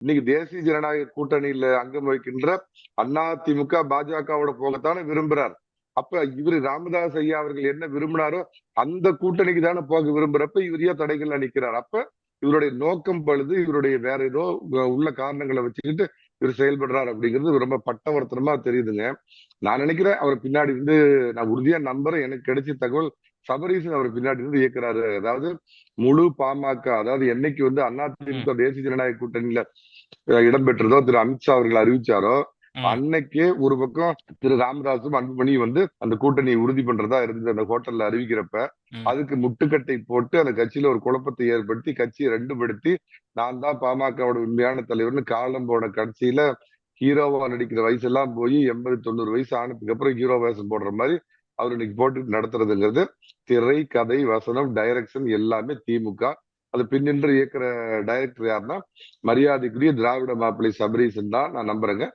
இன்னைக்கு தேசிய ஜனநாயக கூட்டணியில அங்கம் வகிக்கின்ற அதிமுக பாஜகவோட போகத்தானே விரும்புறார். அப்ப இவரு ராமதாஸ் ஐயா அவர்கள் என்ன விரும்பினாரோ அந்த கூட்டணிக்கு தானே போக விரும்புறப்ப இவர் ஏன் தடைகள்ல நிக்கிறார்? அப்ப இவருடைய நோக்கம் பழுது, இவருடைய வேற ஏதோ உள்ள காரணங்களை வச்சுக்கிட்டு இவர் செயல்படுறாரு அப்படிங்கிறது ரொம்ப பட்டவர்த்தனமா தெரியுதுங்க. நான் நினைக்கிறேன் அவர் பின்னாடி இருந்து, நான் உறுதியா நம்புறேன், எனக்கு கிடைச்ச தகவல் சபரீசன் அவர் பின்னாடி இருந்து இயக்குறாரு. அதாவது முழு பாமக, அதாவது என்னைக்கு வந்து ம், அதிமுக தேசிய ஜனநாயக கூட்டணியில இடம்பெற்றதோ, திரு அமித்ஷா அவர்கள் அறிவிச்சாரோ, ம், அன்னைக்கே ஒரு பக்கம் திரு ராமதாசும் அன்புமணி வந்து அந்த கூட்டணியை உறுதி பண்றதா இருந்தது. அந்த ஹோட்டல்ல அறிவிக்கிறப்ப ம், அதுக்கு முட்டுக்கட்டை போட்டு அந்த கட்சியில ஒரு குழப்பத்தை ஏற்படுத்தி கட்சியை ரெண்டு படுத்தி, நான் தான் பாமகவோட உண்மையான தலைவர்னு காலம் போன கட்சியில ஹீரோவா நடிக்கிற வயசெல்லாம் போய் 80 90 வயசு ஆனதுக்கு அப்புறம் ஹீரோ வேஷம் போடுற மாதிரி அவர் இன்னைக்கு போட்டு நடத்துறதுங்கிறது திரை, கதை, வசனம், டைரக்ஷன் எல்லாமே திமுக. அது பின்னின்று இயக்குற டைரக்டர் யாருன்னா மரியாதைக்குரிய திராவிட மாப்பிள்ளை சபரீசன் தான் நான் நம்புறேங்க.